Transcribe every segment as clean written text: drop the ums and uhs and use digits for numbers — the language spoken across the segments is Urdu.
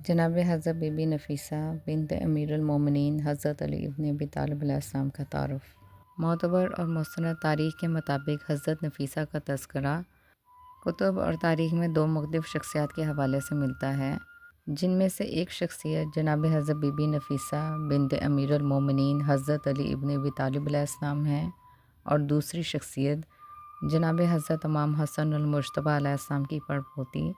جناب حضرت بی بی نفیسہ بنت امیر المومنین حضرت علی ابن ابی طالب علیہ السلام کا تعارف۔ معتبر اور مستند تاریخ کے مطابق حضرت نفیسہ کا تذکرہ کتب اور تاریخ میں دو مختلف شخصیات کے حوالے سے ملتا ہے، جن میں سے ایک شخصیت جناب حضرت بی بی نفیسہ بنت امیر المومنین حضرت علی ابن ابی طالب علیہ السلام ہے، اور دوسری شخصیت جناب حضرت امام حسن المجتبیٰ علیہ السلام کی پڑپوتی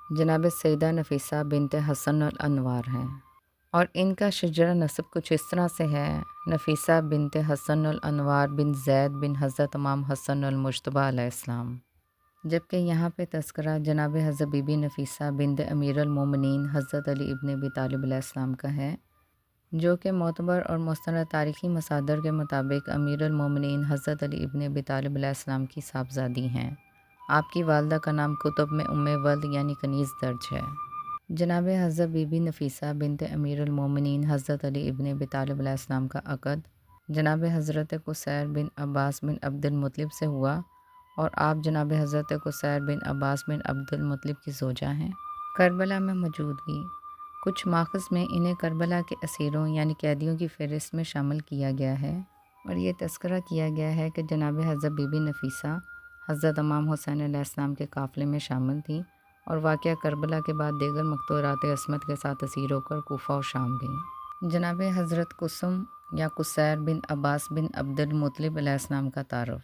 جناب سیدہ نفیسہ بنت حسن الانوار ہیں، اور ان کا شجرہ نسب کچھ اس طرح سے ہے: نفیسہ بنت حسن الانوار بن زید بن حضرت امام حسن المجتبیٰ علیہ السلام، جبکہ یہاں پہ تذکرہ جناب حضرت بی بی نفیسہ بنت امیر المومنین حضرت علی ابن ابی طالب علیہ السلام کا ہے، جو کہ معتبر اور مستند تاریخی مصادر کے مطابق امیر المومنین حضرت علی ابن ابی طالب علیہ السلام کی صاحبزادی ہیں۔ آپ کی والدہ کا نام کتب میں ولد یعنی کنیز درج ہے۔ جناب حضرت بی بی نفیسہ بنت امیر المومنین حضرت علی ابن ابی طالب علیہ السلام کا عقد جناب حضرت قصیر بن عباس بن عبد المطلب سے ہوا، اور آپ جناب حضرت قصیر بن عباس بن عبد المطلب کی زوجہ ہیں۔ کربلا میں موجودگی: کچھ ماخذ میں انہیں کربلا کے اسیروں یعنی قیدیوں کی فہرست میں شامل کیا گیا ہے، اور یہ تذکرہ کیا گیا ہے کہ جناب حضرت بی بی نفیسہ حضرت امام حسین علیہ السلام کے قافلے میں شامل تھیں، اور واقعہ کربلا کے بعد دیگر مقتولات عصمت کے ساتھ اسیر ہو کر کوفہ و شام گئیں۔ جناب حضرت قسم یا قصیر بن عباس بن عبد المطلب علیہ السلام کا تعارف۔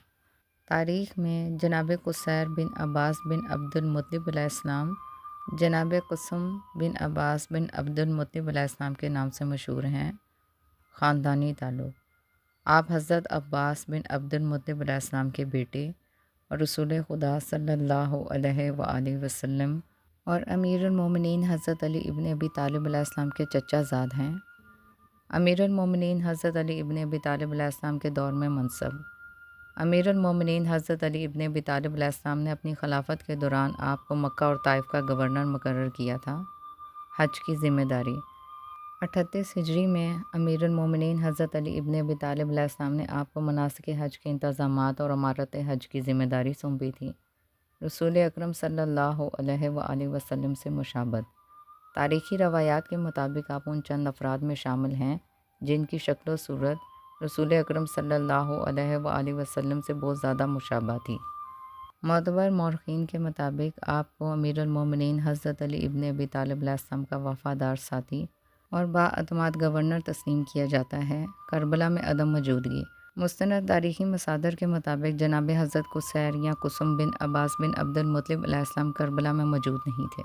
تاریخ میں جناب قصیر بن عباس بن عبد المطلب علیہ السلام جناب قسم بن عباس بن عبد المطلب علیہ السلام کے نام سے مشہور ہیں۔ خاندانی تعلق: آپ حضرت عباس بن عبد المطلب علیہ السلام کے بیٹے اور رسول خدا صلی اللہ علیہ وآلہ وسلم اور امیر المومنین حضرت علی ابن ابی طالب علیہ السلام کے چچا زاد ہیں۔ امیر المومنین حضرت علی ابن ابی طالب علیہ السلام کے دور میں منصب: امیر المومنین حضرت علی ابن ابی طالب علیہ السلام نے اپنی خلافت کے دوران آپ کو مکہ اور طائف کا گورنر مقرر کیا تھا۔ حج کی ذمہ داری: 38 ہجری میں امیر المومنین حضرت علی ابن ابی طالب علیہ السلام نے آپ کو مناسک حج کے انتظامات اور امارت حج کی ذمہ داری سونپی تھی۔ رسول اکرم صلی اللہ علیہ وآلہ وسلم سے مشابہت: تاریخی روایات کے مطابق آپ ان چند افراد میں شامل ہیں جن کی شکل و صورت رسول اکرم صلی اللہ علیہ وآلہ وسلم سے بہت زیادہ مشابہ تھی۔ معتبر مورخین کے مطابق آپ کو امیر المومنین حضرت علی ابن ابی طالب علیہ السلام کا وفادار ساتھی اور بااعتماد گورنر تسلیم کیا جاتا ہے۔ کربلا میں عدم موجودگی: مستند تاریخی مصادر کے مطابق جناب حضرت قصیر یا قسم بن عباس بن عبد المطلب علیہ السلام کربلا میں موجود نہیں تھے۔